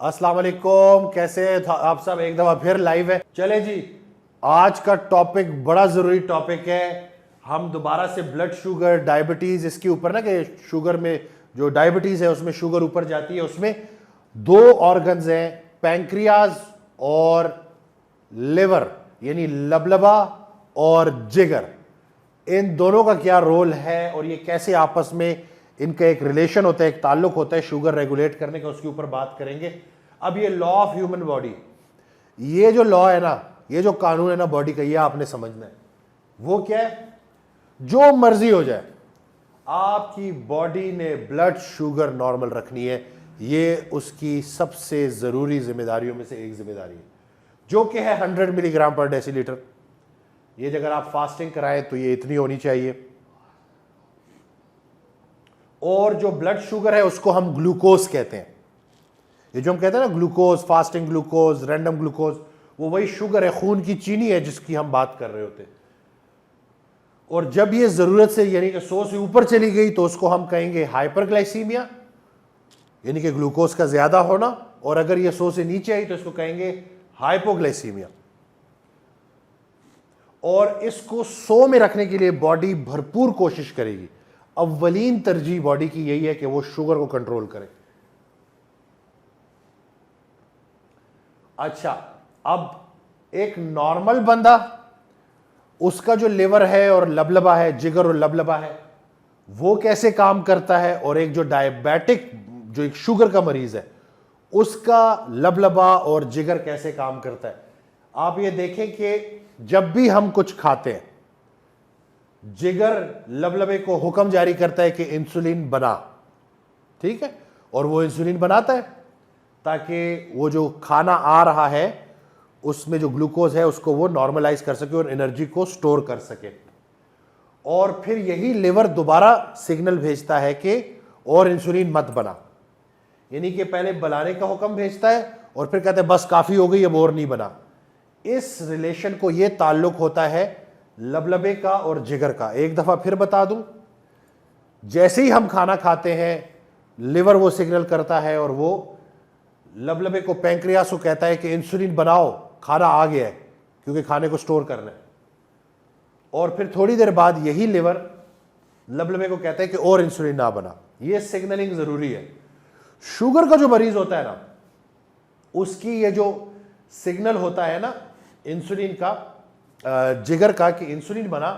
अस्सलाम वालेकुम, कैसे आप सब? एक दफा फिर लाइव है। चले जी, आज का टॉपिक बड़ा जरूरी टॉपिक है। हम दोबारा से ब्लड शुगर, डायबिटीज, इसके ऊपर ना कि शुगर में जो डायबिटीज है उसमें शुगर ऊपर जाती है, उसमें दो ऑर्गन्स हैं, पैंक्रियाज और लिवर, यानी लबलबा और जिगर। इन दोनों का क्या रोल है और ये कैसे आपस में इनका एक रिलेशन होता है, एक ताल्लुक होता है शुगर रेगुलेट करने का, उसके ऊपर बात करेंगे। अब ये लॉ ऑफ ह्यूमन बॉडी, ये जो लॉ है ना, ये जो कानून है ना बॉडी का, ये आपने समझना है। वो क्या है? जो मर्जी हो जाए, आपकी बॉडी ने ब्लड शुगर नॉर्मल रखनी है। ये उसकी सबसे जरूरी जिम्मेदारियों में से एक जिम्मेदारी है, जो कि है 100 मिलीग्राम पर डेसीलीटर। ये अगर आप फास्टिंग कराएं तो ये इतनी होनी चाहिए। और जो ब्लड शुगर है उसको हम ग्लूकोज कहते हैं। ये जो हम कहते हैं ना glucose, fasting glucose, random glucose, वो वही शुगर है, खून की चीनी है जिसकी हम बात कर रहे होते हैं। और जब ये जरूरत से यानी कि 100 से ऊपर चली गई तो उसको हम कहेंगे हाइपरग्लाइसीमिया, यानी कि ग्लूकोज का ज्यादा होना। और अगर ये 100 से नीचे आई तो इसको कहेंगे हाइपोग्लाइसीमिया। और इसको 100 में रखने के लिए बॉडी भरपूर कोशिश करेगी। अव्वलीन तरजीह बॉडी की यही है कि वो शुगर को कंट्रोल करे। अच्छा, अब एक नॉर्मल बंदा, उसका जो लिवर है और लबलबा है, जिगर और लबलबा है, वो कैसे काम करता है, और एक जो डायबिटिक, जो एक शुगर का मरीज है, उसका लबलबा और जिगर कैसे काम करता है। आप ये देखें कि जब भी हम कुछ खाते हैं, जिगर लबलबे को हुक्म जारी करता है कि इंसुलिन बना, ठीक है, और वो इंसुलिन बनाता है ताकि वो जो खाना आ रहा है उसमें जो ग्लूकोज है उसको वो नॉर्मलाइज कर सके और एनर्जी को स्टोर कर सके। और फिर यही लिवर दोबारा सिग्नल भेजता है कि और इंसुलिन मत बना, यानी कि पहले बनाने का हुक्म भेजता है और फिर कहते हैं बस काफी हो गई, अब और नहीं बना। इस रिलेशन को, ये ताल्लुक होता है लबलबे का और जिगर का। एक दफा फिर बता दूं, जैसे ही हम खाना खाते हैं, लिवर वो सिग्नल करता है और वो लबलबे को, पैंक्रियास को कहता है कि इंसुलिन बनाओ, खाना आ गया है, क्योंकि खाने को स्टोर करना है। और फिर थोड़ी देर बाद यही लिवर लबलबे को कहता है कि और इंसुलिन ना बना। ये सिग्नलिंग जरूरी है। शुगर का जो मरीज होता है ना, उसकी ये जो सिग्नल होता है ना इंसुलिन का, जिगर का, कि इंसुलिन बना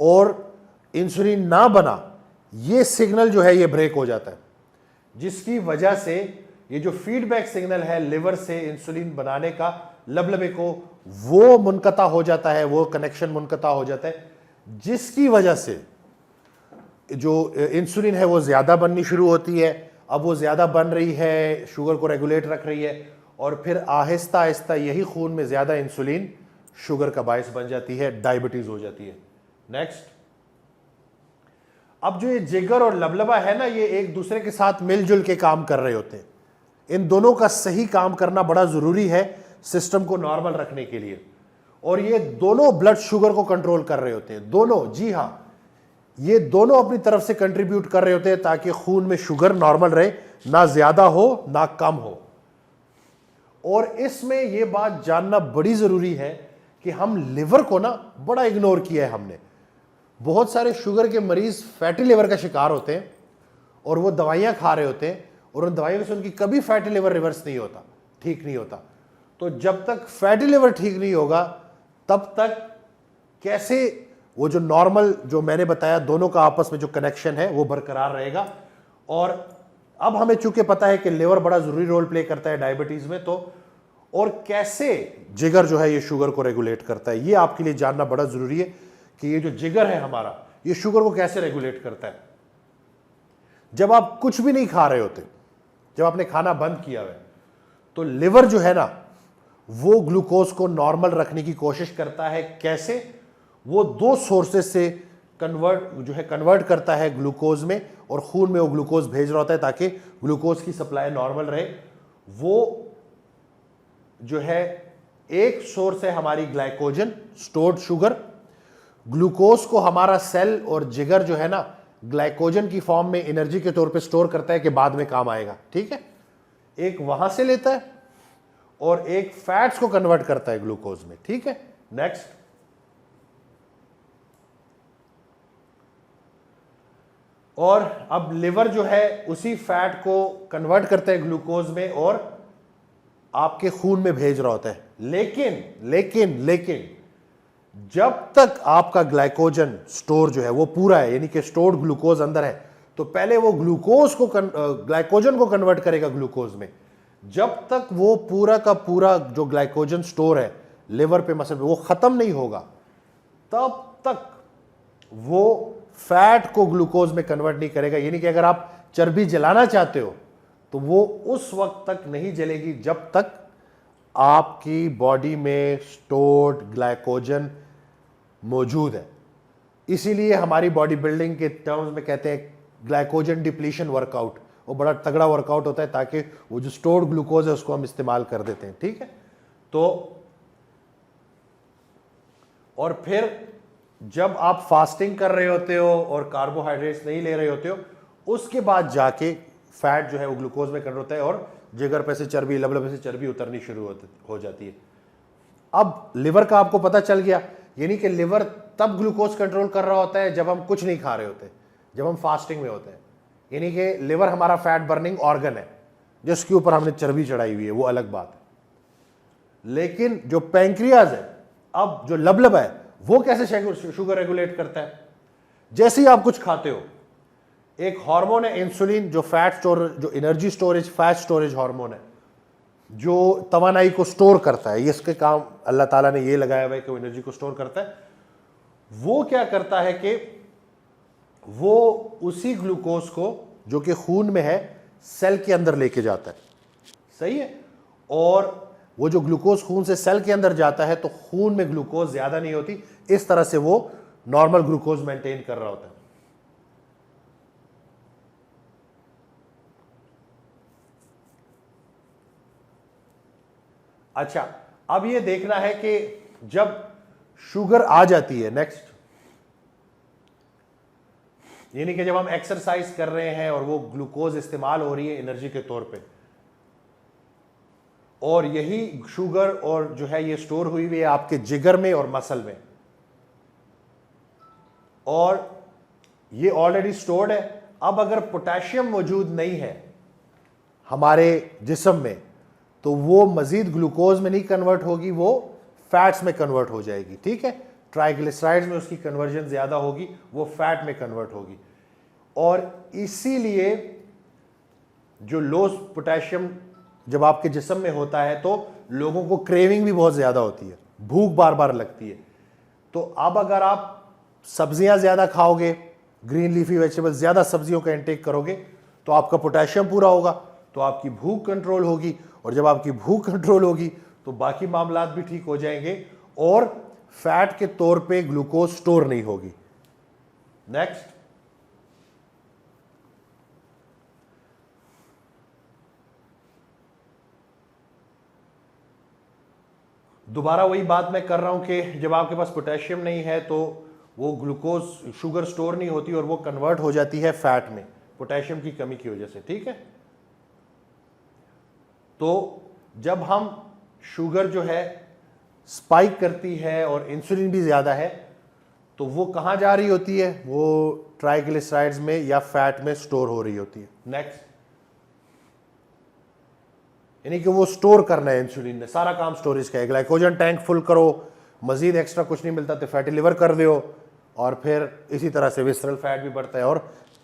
और इंसुलिन ना बना, ये सिग्नल जो है ये ब्रेक हो जाता है, जिसकी वजह से ये जो फीडबैक सिग्नल है लिवर से इंसुलिन बनाने का लबलबे को, वो मुनकता हो जाता है, वो कनेक्शन मुनकता हो जाता है, जिसकी वजह से जो इंसुलिन है वो ज्यादा बननी शुरू होती है। अब वो ज्यादा बन रही है, शुगर को रेगुलेट रख रही है, और फिर आहिस्ता आहिस्ता यही खून में ज्यादा इंसुलिन शुगर का बायस बन जाती है, डायबिटीज हो जाती है। नेक्स्ट, अब जो ये जिगर और लबलबा है ना, ये एक दूसरे के साथ मिलजुल के काम कर रहे होते हैं। इन दोनों का सही काम करना बड़ा जरूरी है सिस्टम को नॉर्मल रखने के लिए। और ये दोनों ब्लड शुगर को कंट्रोल कर रहे होते हैं, दोनों, जी हां, ये दोनों अपनी तरफ से कंट्रीब्यूट कर रहे होते हैं ताकि खून में शुगर नॉर्मल रहे, ना ज्यादा हो ना कम हो। और इसमें यह बात जानना बड़ी जरूरी है कि हम लिवर को ना बड़ा इग्नोर किया है हमने। बहुत सारे शुगर के मरीज फैटी लिवर का शिकार होते हैं और वो दवाइयां खा रहे होते हैं, और उन दवाइयों से उनकी कभी फैटी लिवर रिवर्स नहीं होता, ठीक नहीं होता। तो जब तक फैटी लिवर ठीक नहीं होगा तब तक कैसे वो जो नॉर्मल, जो मैंने बताया, दोनों का आपस में जो कनेक्शन है वो बरकरार रहेगा। और अब हमें चूंकि पता है कि लिवर बड़ा जरूरी रोल प्ले करता है डायबिटीज में, तो और कैसे जिगर जो है ये शुगर को रेगुलेट करता है, ये आपके लिए जानना बड़ा जरूरी है कि ये जो जिगर है हमारा, ये शुगर को कैसे रेगुलेट करता है। जब आप कुछ भी नहीं खा रहे होते, जब आपने खाना बंद किया है, तो लिवर जो है ना वो ग्लूकोज को नॉर्मल रखने की कोशिश करता है। कैसे? वो दो सोर्सेस से कन्वर्ट करता है ग्लूकोज में, और खून में वो ग्लूकोज भेज रहा होता है ताकि ग्लूकोज की सप्लाई नॉर्मल रहे। वो जो है एक सोर्स है हमारी ग्लाइकोजन, स्टोर्ड शुगर। ग्लूकोज को हमारा सेल और जिगर जो है ना ग्लाइकोजन की फॉर्म में एनर्जी के तौर पे स्टोर करता है कि बाद में काम आएगा, ठीक है। एक वहां से लेता है और एक फैट्स को कन्वर्ट करता है ग्लूकोज में, ठीक है। नेक्स्ट, और अब लिवर जो है उसी फैट को कन्वर्ट करता है ग्लूकोज में और आपके खून में भेज रहा होता है। लेकिन लेकिन लेकिन जब तक आपका ग्लाइकोजन स्टोर जो है वो पूरा है, यानी कि स्टोर्ड ग्लूकोज अंदर है, तो पहले वो ग्लूकोज को ग्लाइकोजन को कन्वर्ट करेगा ग्लूकोज में। जब तक वो पूरा का पूरा जो ग्लाइकोजन स्टोर है लिवर पे मसल पे वो खत्म नहीं होगा, तब तक वो फैट को ग्लूकोज में कन्वर्ट नहीं करेगा। यानी कि अगर आप चर्बी जलाना चाहते हो तो वो उस वक्त तक नहीं जलेगी जब तक आपकी बॉडी में स्टोर्ड ग्लाइकोजन मौजूद है। इसीलिए हमारी बॉडी बिल्डिंग के टर्म्स में कहते हैं ग्लाइकोजन डिप्लीशन वर्कआउट। वो बड़ा तगड़ा वर्कआउट होता है ताकि वो जो स्टोर्ड ग्लूकोज है उसको हम इस्तेमाल कर देते हैं, ठीक है। तो और फिर जब आप फास्टिंग कर रहे होते हो और कार्बोहाइड्रेट्स नहीं ले रहे होते हो, उसके बाद जाके फैट जो है वो ग्लूकोज में कन्वर्ट होता है और जिगर पे से चर्बी, लबलब से चर्बी उतरनी शुरू हो जाती है। अब लिवर का आपको पता चल गया, यानी कि लिवर तब ग्लूकोज कंट्रोल कर रहा होता है जब हम कुछ नहीं खा रहे होते, जब हम फास्टिंग में होते हैं। यानी कि लिवर हमारा फैट बर्निंग ऑर्गन है जिसके ऊपर हमने चर्बी चढ़ाई हुई है, वो अलग बात है। लेकिन जो पैंक्रियाज है, अब जो लबलब है, वो कैसे शुगर रेगुलेट करता है? जैसे ही आप कुछ खाते हो, एक हार्मोन है इंसुलिन जो फैट स्टोरेज, जो energy storage, fat storage hormone है, जो तवानाई को स्टोर करता है। इसके काम अल्लाह ताला ने ये लगाया हुआ है कि वो एनर्जी को स्टोर करता है। वो क्या करता है कि वो उसी ग्लूकोज को जो कि खून में है सेल के अंदर लेके जाता है, सही है। और वो जो ग्लूकोज खून से सेल के अंदर जाता है तो खून में ग्लूकोज ज्यादा नहीं होती, इस तरह से वो नॉर्मल ग्लूकोज मेंटेन कर रहा होता है। अच्छा, अब ये देखना है कि जब शुगर आ जाती है, नेक्स्ट, यानी कि जब हम एक्सरसाइज कर रहे हैं और वो ग्लूकोज इस्तेमाल हो रही है एनर्जी के तौर पे, और यही शुगर और जो है ये स्टोर हुई हुई है आपके जिगर में और मसल में, और ये ऑलरेडी स्टोर्ड है। अब अगर पोटेशियम मौजूद नहीं है हमारे जिस्म में तो वो मजीद ग्लूकोज में नहीं कन्वर्ट होगी, वो फैट्स में कन्वर्ट हो जाएगी, ठीक है। ट्राइग्लिसराइड्स में उसकी कन्वर्जन ज्यादा होगी, वो फैट में कन्वर्ट होगी। और इसीलिए जो लो पोटेशियम जब आपके जिस्म में होता है तो लोगों को क्रेविंग भी बहुत ज्यादा होती है, भूख बार बार लगती है। तो अब अगर आप सब्जियां ज्यादा खाओगे, ग्रीन लीफी वेजिटेबल्स, ज्यादा सब्जियों का इंटेक करोगे तो आपका पोटेशियम पूरा होगा, तो आपकी भूख कंट्रोल होगी, और जब आपकी भूख कंट्रोल होगी तो बाकी मामलात भी ठीक हो जाएंगे और फैट के तौर पे ग्लूकोज स्टोर नहीं होगी। नेक्स्ट, दोबारा वही बात मैं कर रहा हूं कि जब आपके पास पोटेशियम नहीं है तो वो ग्लूकोज, शुगर स्टोर नहीं होती और वो कन्वर्ट हो जाती है फैट में पोटेशियम की कमी की वजह से, ठीक है। तो जब हम शुगर जो है स्पाइक करती है और इंसुलिन भी ज्यादा है तो वो कहां जा रही होती है? वो ट्राइग्लिसराइड्स में या फैट में स्टोर हो रही होती है। नेक्स्ट, यानी कि वो स्टोर करना है, इंसुलिन ने सारा काम स्टोरेज का है। ग्लाइकोजन टैंक फुल करो, मजीद एक्स्ट्रा कुछ नहीं मिलता तो फैटी लिवर कर दो, और फिर इसी तरह से विसरल फैट भी बढ़ता है और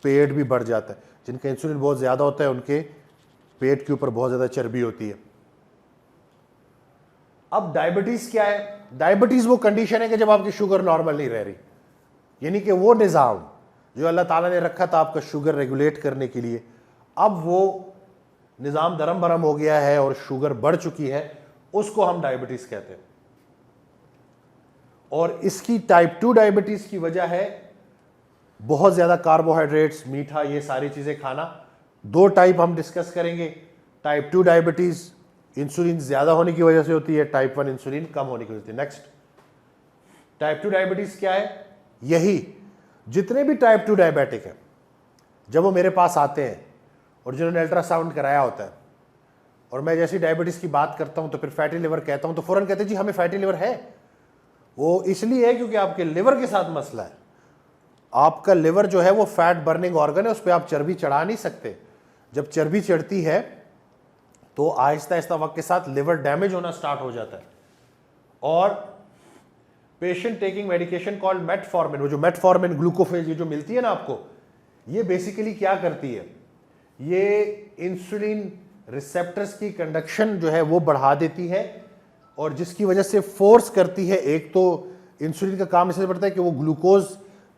पेट भी बढ़ जाता है। जिनका इंसुलिन बहुत ज्यादा होता है उनके पेट के ऊपर बहुत ज्यादा चर्बी होती है। अब डायबिटीज क्या है? डायबिटीज वो कंडीशन है कि जब आपकी शुगर नॉर्मल नहीं रह रही, यानी कि वो निजाम जो अल्लाह ताला ने रखा था आपका शुगर रेगुलेट करने के लिए, अब वो निजाम दरम बरम हो गया है और शुगर बढ़ चुकी है, उसको हम डायबिटीज कहते हैं। और इसकी टाइप 2 डायबिटीज की वजह है बहुत ज्यादा कार्बोहाइड्रेट्स, मीठा, ये सारी चीजें खाना। 2 टाइप हम डिस्कस करेंगे। टाइप 2 डायबिटीज इंसुलिन ज्यादा होने की वजह से होती है, टाइप 1 इंसुलिन कम होने की वजह से। नेक्स्ट, टाइप 2 डायबिटीज क्या है? यही जितने भी टाइप 2 डायबिटिक है, जब वो मेरे पास आते हैं और जिन्होंने अल्ट्रासाउंड कराया होता है और मैं जैसी डायबिटीज की बात करता हूं तो फिर फैटी लिवर कहता हूं तो फौरन कहते हैं जी हमें फैटी लिवर है। वो इसलिए है क्योंकि आपके लिवर के साथ मसला है। आपका लिवर जो है वो फैट बर्निंग ऑर्गन है, उस पर आप चर्बी चढ़ा नहीं सकते। जब चर्बी चढ़ती है तो आहिस्ता आहिस्ता वक्त के साथ लिवर डैमेज होना स्टार्ट हो जाता है। और patient taking medication called metformin, वो जो मेटफॉर्मिन ग्लूकोफेज ये जो मिलती है ना आपको, ये बेसिकली क्या करती है, ये इंसुलिन रिसेप्टर्स की कंडक्शन जो है वो बढ़ा देती है और जिसकी वजह से फोर्स करती है। एक तो इंसुलिन का काम इससे बढ़ता है कि वो ग्लूकोज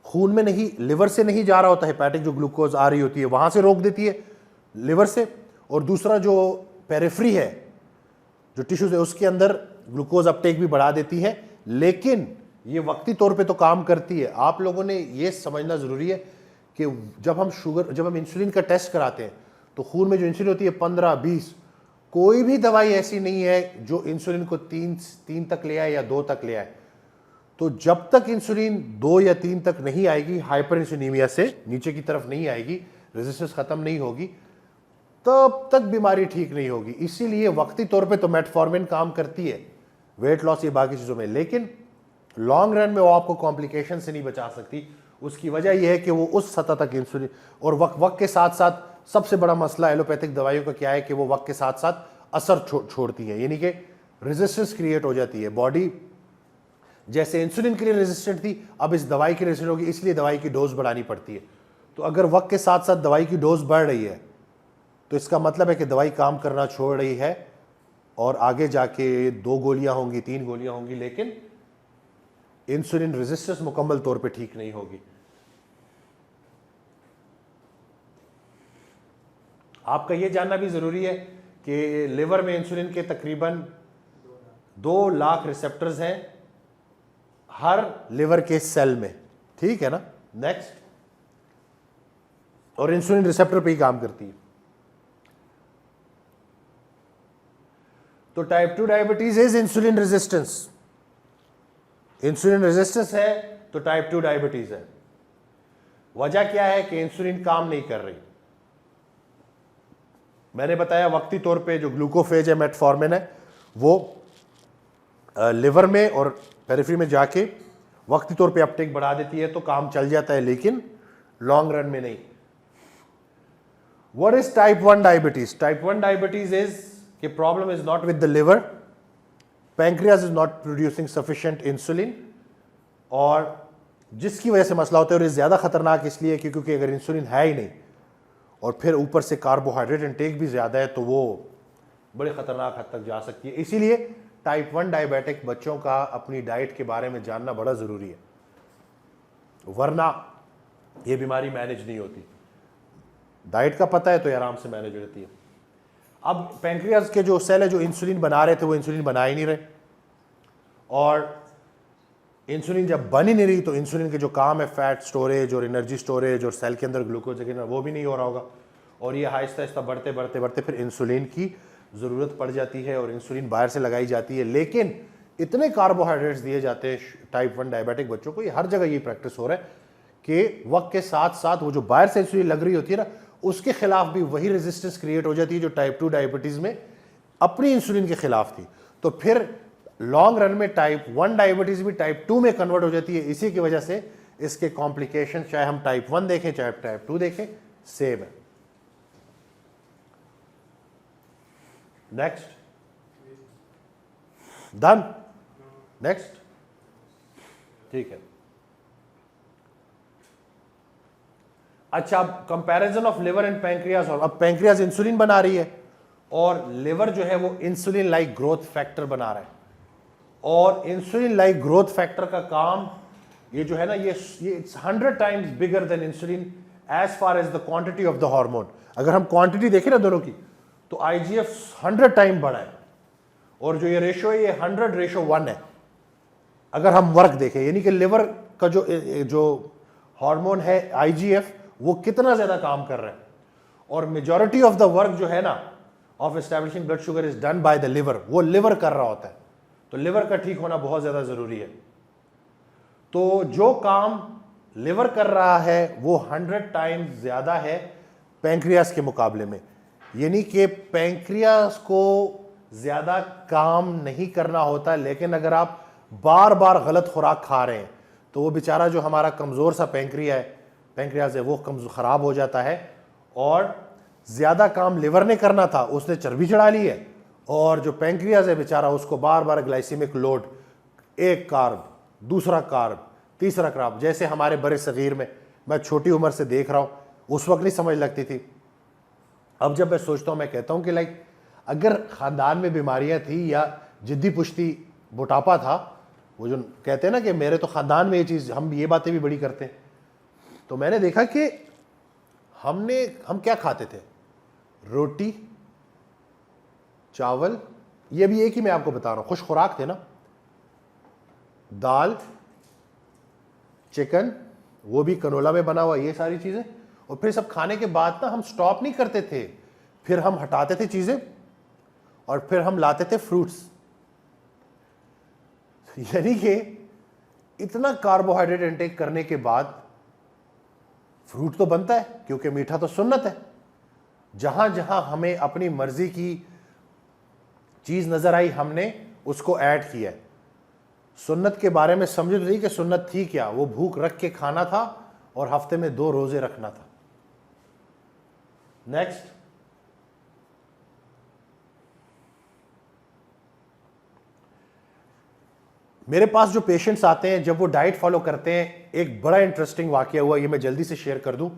खून में नहीं, लिवर से नहीं जा रहा होता, हेपेटिक जो ग्लूकोज आ रही होती है वहां से रोक देती है लिवर से। और दूसरा जो पेरिफेरी है, जो टिश्यूज है, उसके अंदर ग्लूकोज अपटेक भी बढ़ा देती है। लेकिन ये वक्ती तौर पे तो काम करती है। आप लोगों ने ये समझना जरूरी है कि जब हम इंसुलिन का टेस्ट कराते हैं तो खून में जो इंसुलिन होती है 15-20, कोई भी दवाई ऐसी नहीं है जो इंसुलिन को 3 तक ले आए या 2 तक ले आए। तो जब तक इंसुलिन 2 या 3 तक नहीं आएगी, हाइपर इंसुलिनीमिया से नीचे की तरफ नहीं आएगी, रेजिस्टेंस खत्म नहीं होगी, तब तक बीमारी ठीक नहीं होगी। इसीलिए वक्ती तौर पे तो मेटफॉर्मिन काम करती है, वेट लॉस ये बाकी चीजों में, लेकिन लॉन्ग रन में वो आपको कॉम्प्लिकेशन से नहीं बचा सकती। उसकी वजह यह है कि वो उस सतह तक इंसुलिन, और वक्त के साथ साथ सबसे बड़ा मसला एलोपैथिक दवाइयों का क्या है कि वो वक्त के साथ साथ असर छोड़ती है, यानी कि रेजिस्टेंस क्रिएट हो जाती है। बॉडी जैसे इंसुलिन के लिए रेजिस्टेंट थी, अब इस दवाई की रेजिस्टेंट होगी, इसलिए दवाई की डोज बढ़ानी पड़ती है। तो अगर वक्त के साथ साथ दवाई की डोज बढ़ रही है तो इसका मतलब है कि दवाई काम करना छोड़ रही है और आगे जाके 2 गोलियां होंगी, 3 गोलियां होंगी, लेकिन इंसुलिन रेजिस्टेंस मुकम्मल तौर पे ठीक नहीं होगी। आपका यह जानना भी जरूरी है कि लिवर में इंसुलिन के तकरीबन 2 लाख रिसेप्टर्स हैं हर लिवर के सेल में, ठीक है ना। नेक्स्ट, और इंसुलिन रिसेप्टर पे ही काम करती है। तो type 2 diabetes is insulin resistance. Insulin resistance है तो टाइप 2 डायबिटीज है। वजह क्या है कि इंसुलिन काम नहीं कर रही। मैंने बताया वक्ती तौर पे जो ग्लूकोफेज है, मेटफॉर्मिन है, वो लिवर में और पेरिफेरी में जाके वक्ती तौर पे अपटेक बढ़ा देती है तो काम चल जाता है, लेकिन लॉन्ग रन में नहीं। What is type 1 diabetes? Type 1 diabetes is कि problem is not with the liver, pancreas is not producing sufficient insulin, और जिसकी वजह से मसला होता है। और ये ज्यादा खतरनाक इसलिए क्योंकि अगर इंसुलिन है ही नहीं और फिर ऊपर से कार्बोहाइड्रेट इंटेक भी ज्यादा है तो वो बड़ी खतरनाक हद तक जा सकती है। इसीलिए टाइप 1 डायबिटिक बच्चों का अपनी डाइट के बारे में जानना बड़ा जरूरी है, वरना ये बीमारी मैनेज नहीं होती। डाइट का पता है तो ये आराम से मैनेज हो जाती है। अब पैंक्रियाज के जो सेल है जो इंसुलिन बना रहे थे वो इंसुलिन बना ही नहीं रहे, और इंसुलिन जब बन ही नहीं रही तो इंसुलिन के जो काम है फैट स्टोरेज और एनर्जी स्टोरेज और सेल के अंदर ग्लूकोज वो भी नहीं हो रहा होगा, और ये आहिस्ता आहिस्ता बढ़ते बढ़ते बढ़ते फिर इंसुलिन की ज़रूरत पड़ जाती है और इंसुलिन बाहर से लगाई जाती है। लेकिन इतने कार्बोहाइड्रेट्स दिए जाते हैं टाइप 1 डायबिटिक बच्चों को, ये हर जगह ये प्रैक्टिस हो रहा है कि वक्त के साथ साथ वो जो बाहर से इंसुलिन लग रही होती है ना, उसके खिलाफ भी वही रेजिस्टेंस क्रिएट हो जाती है जो टाइप 2 डायबिटीज़ में अपनी इंसुलिन के खिलाफ थी। तो फिर लॉन्ग रन में टाइप 1 डायबिटीज भी टाइप 2 में कन्वर्ट हो जाती है। इसी की वजह से इसके कॉम्प्लिकेशन चाहे हम टाइप 1 देखें चाहे टाइप 2 देखें, सेम है। Next, done. नेक्स्ट, ठीक है। अच्छा, अब comparison of liver and pancreas. और अब पैंक्रियाज इंसुलिन बना रही है और लिवर जो है वो इंसुलिन लाइक ग्रोथ फैक्टर बना रहा है, और इंसुलिन लाइक ग्रोथ फैक्टर का काम ये जो है ना, ये 100 times bigger than insulin as far as the quantity of the hormone. अगर हम क्वांटिटी देखें ना दोनों की, तो आईजीएफ 100 टाइम बड़ा है, और जो ये रेशो है ये 100:1 है। अगर हम वर्क देखें, यानी कि लिवर का जो हार्मोन है आईजीएफ, वो कितना ज्यादा काम कर रहा है, और मेजॉरिटी ऑफ द वर्क जो है ना of establishing blood sugar is done by the liver, वो लिवर कर रहा होता है। तो लिवर का ठीक होना बहुत ज्यादा जरूरी है। तो जो काम लिवर कर रहा है वो 100 टाइम्स ज्यादा है पैंक्रियास के मुकाबले में। यानी कि पैंक्रियास को ज्यादा काम नहीं करना होता, लेकिन अगर आप बार बार गलत खुराक खा रहे हैं तो वो बेचारा जो हमारा कमजोर सा पैंक्रियास है वो खराब हो जाता है, और ज्यादा काम लिवर ने करना था, उसने चर्बी चढ़ा ली है, और जो पैंक्रियास है बेचारा उसको बार बार ग्लाइसेमिक लोड, एक कार्ब, दूसरा कार्ब, तीसरा कार्ब, जैसे हमारे बड़े सगीर में मैं छोटी उम्र से देख रहा हूं, उस वक्त नहीं समझ लगती थी। अब जब मैं सोचता हूं, मैं कहता हूं कि लाइक अगर खानदान में बीमारियां थी या जिद्दी पुश्ती मोटापा था, वो जो कहते हैं ना कि मेरे तो खानदान में ये चीज़, हम ये बातें भी बड़ी करते हैं, तो मैंने देखा कि हम क्या खाते थे, रोटी चावल, ये भी एक ही मैं आपको बता रहा हूं, खुश खुराक थे ना, दाल चिकन, वो भी कनोला में बना हुआ, ये सारी चीजें, और फिर सब खाने के बाद ना हम स्टॉप नहीं करते थे, फिर हम हटाते थे चीजें और फिर हम लाते थे फ्रूट्स। यानी कि इतना कार्बोहाइड्रेट इनटेक करने के बाद फ्रूट तो बनता है, क्योंकि मीठा तो सुन्नत है। जहां जहां हमें अपनी मर्जी की चीज नजर आई हमने उसको ऐड किया। सुन्नत के बारे में समझे तो नहीं कि सुन्नत थी क्या, वो भूख रख के खाना था और हफ्ते में 2 रोजे रखना था। नेक्स्ट, मेरे पास जो पेशेंट्स आते हैं जब वो डाइट फॉलो करते हैं, एक बड़ा इंटरेस्टिंग वाकया हुआ, ये मैं जल्दी से शेयर कर दूं।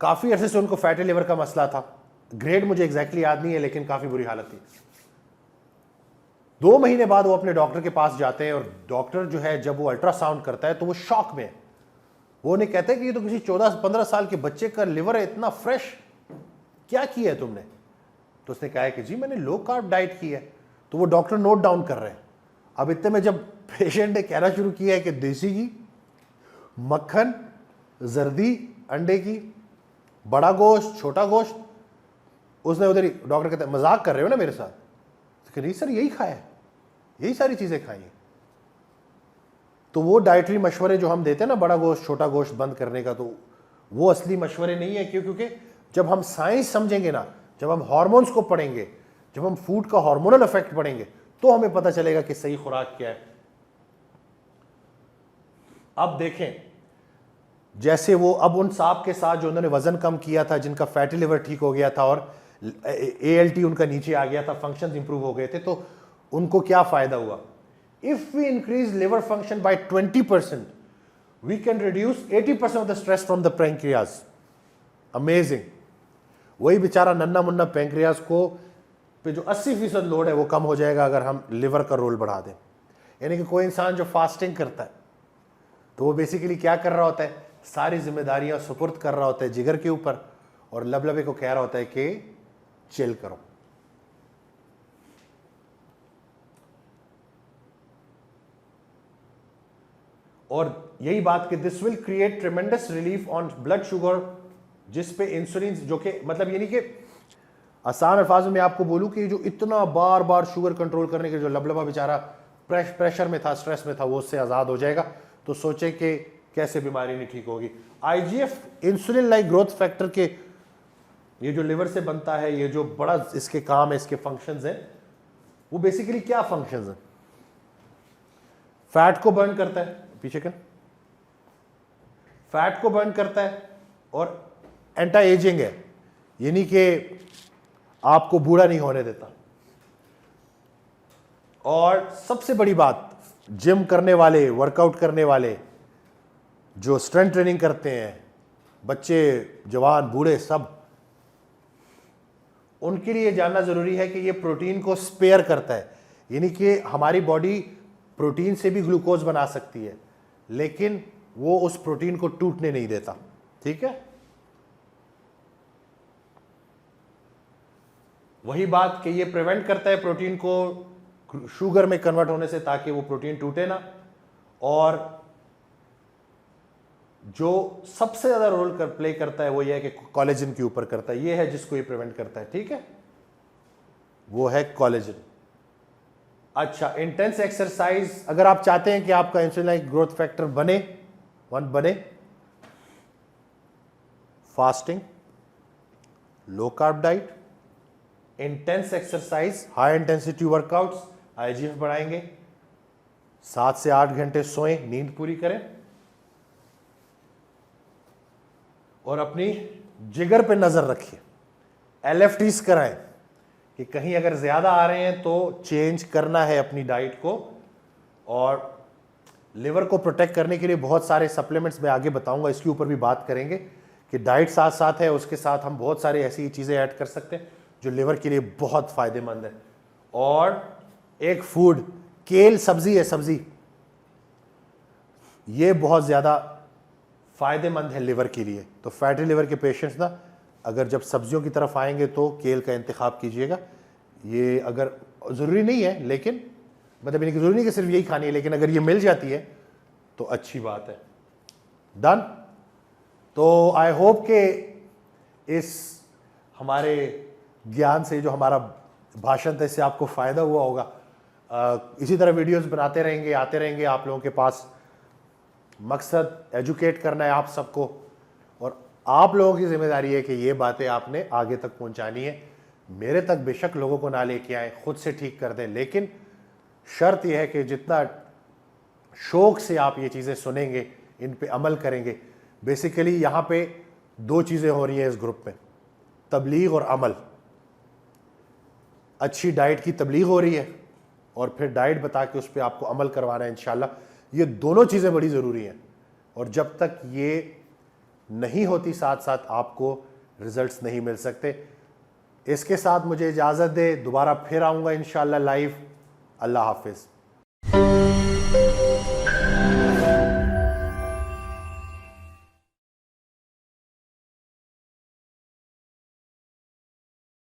काफी अरसे से उनको फैटी लिवर का मसला था, ग्रेड मुझे एग्जैक्टली याद नहीं है, लेकिन काफी बुरी हालत थी। 2 महीने बाद वो अपने डॉक्टर के पास जाते हैं, और डॉक्टर जो है जब वो अल्ट्रासाउंड करता है तो वो शॉक में है। वो नहीं कहते कि ये तो किसी 14-15 साल के बच्चे का लिवर है, इतना फ्रेश, क्या किया है तुमने? तो उसने कहा है कि जी मैंने लो कार्ब डाइट की है। तो वो डॉक्टर नोट डाउन कर रहे हैं। अब इतने में जब पेशेंट ने कहना शुरू किया है कि देसी घी, मक्खन, जर्दी, अंडे की, बड़ा गोश्त, छोटा गोश्त, उसने उधर ही, डॉक्टर कहते हैं मजाक कर रहे हो ना मेरे साथ? तो नहीं सर यही खाया है, यही सारी चीजें खाई हैं। तो वो डाइटरी मशवरे जो हम देते हैं ना, बड़ा गोश्त छोटा गोश्त बंद करने का, तो वो असली मशवरे नहीं है। क्यों? क्योंकि जब हम साइंस समझेंगे ना, जब हम हार्मोन्स को पढ़ेंगे, जब हम फूड का हार्मोनल इफेक्ट पढ़ेंगे, तो हमें पता चलेगा कि सही खुराक क्या है। अब देखें, जैसे वो अब उन साहब के साथ जो उन्होंने वजन कम किया था, जिनका फैटी लिवर ठीक हो गया था और ALT उनका नीचे आ गया था, फंक्शंस इंप्रूव हो गए थे, तो उनको क्या फायदा हुआ? If we increase liver function by 20%, we can reduce 80% of the stress from the pancreas. Amazing. वही बेचारा नन्ना मुन्ना पैंक्रियास को पे जो 80% लोड है वो कम हो जाएगा अगर हम लिवर का रोल बढ़ा दें। यानी कि कोई इंसान जो फास्टिंग करता है तो वो बेसिकली क्या कर रहा होता है? सारी जिम्मेदारियां सुपुर्द कर रहा होता है जिगर के ऊपर, और लबलबे को कह रहा होता है कि चिल करो। और यही बात कि this will create tremendous relief on blood sugar, जिस पे इंसुलिन, जो कि मतलब यानी कि आसान अल्फाज में आपको बोलूं कि जो इतना बार बार शुगर कंट्रोल करने के जो लबलबा बेचारा प्रेशर में था, स्ट्रेस में था, वो उससे आज़ाद हो जाएगा। तो सोचे कि कैसे बीमारी नहीं ठीक होगी। IGF insulin like growth factor के, ये जो लिवर से बनता है, ये जो बड़ा इसके काम है, इसके फंक्शंस हैं, वो बेसिकली क्या फंक्शंस हैं? फैट को बर्न करता है, पीछे कर, फैट को बर्न करता है, और एंटी एजिंग है, यानी कि आपको बूढ़ा नहीं होने देता। और सबसे बड़ी बात, जिम करने वाले, वर्कआउट करने वाले, जो स्ट्रेंथ ट्रेनिंग करते हैं, बच्चे, जवान, बूढ़े, सब, उनके लिए जानना जरूरी है कि ये प्रोटीन को स्पेयर करता है। यानी कि हमारी बॉडी प्रोटीन से भी ग्लूकोज बना सकती है, लेकिन वो उस प्रोटीन को टूटने नहीं देता। ठीक है, वही बात कि ये प्रिवेंट करता है प्रोटीन को शुगर में कन्वर्ट होने से, ताकि वो प्रोटीन टूटे ना। और जो सबसे ज्यादा रोल प्ले करता है वो ये है कि कोलेजन के ऊपर करता है, ये है जिसको ये प्रिवेंट करता है। ठीक है, वो है कोलेजन। अच्छा, इंटेंस एक्सरसाइज, अगर आप चाहते हैं कि आपका इंसुलिन ग्रोथ फैक्टर बने, fasting, low carb diet, intense exercise, high intensity workouts, IGF बढ़ाएंगे, 7 से 8 घंटे सोएं, नींद पूरी करें, और अपनी जिगर पे नजर रखिए। एलएफटीज कराएं कि कहीं अगर ज्यादा आ रहे हैं तो चेंज करना है अपनी डाइट को। और लिवर को प्रोटेक्ट करने के लिए बहुत सारे सप्लीमेंट्स मैं आगे बताऊंगा, इसके ऊपर भी बात करेंगे कि डाइट साथ साथ है, उसके साथ हम बहुत सारे ऐसी चीजें ऐड कर सकते हैं जो लिवर के लिए बहुत फायदेमंद है। और एक फूड, केल सब्जी है, सब्जी ये बहुत ज्यादा फायदेमंद है लिवर के लिए। तो फैटी लिवर के पेशेंट्स ना अगर जब सब्जियों की तरफ आएंगे तो केल का इंतखाब कीजिएगा। ये अगर ज़रूरी नहीं है, लेकिन मतलब इनकी ज़रूरी नहीं कि सिर्फ यही खानी है, लेकिन अगर ये मिल जाती है तो अच्छी बात है। डन। तो आई होप के इस हमारे ज्ञान से, जो हमारा भाषण था, इससे आपको फ़ायदा हुआ होगा। इसी तरह वीडियोस बनाते रहेंगे, आते रहेंगे आप लोगों के पास। मकसद एजुकेट करना है आप सबको, और आप लोगों की जिम्मेदारी है कि ये बातें आपने आगे तक पहुंचानी है। मेरे तक बेशक लोगों को ना लेके आए, खुद से ठीक कर दें, लेकिन शर्त यह है कि जितना शौक से आप ये चीज़ें सुनेंगे, इन पे अमल करेंगे। बेसिकली यहाँ पे 2 चीज़ें हो रही हैं इस ग्रुप में, तबलीग और अमल। अच्छी डाइट की तबलीग हो रही है और फिर डाइट बता के उस पर आपको अमल करवाना है इंशाल्लाह। ये दोनों चीज़ें बड़ी ज़रूरी हैं, और जब तक ये नहीं होती साथ साथ आपको रिजल्ट्स नहीं मिल सकते। इसके साथ मुझे इजाज़त दे, दोबारा फिर आऊँगा इंशाल्लाह लाइव। अल्लाह हाफिज़।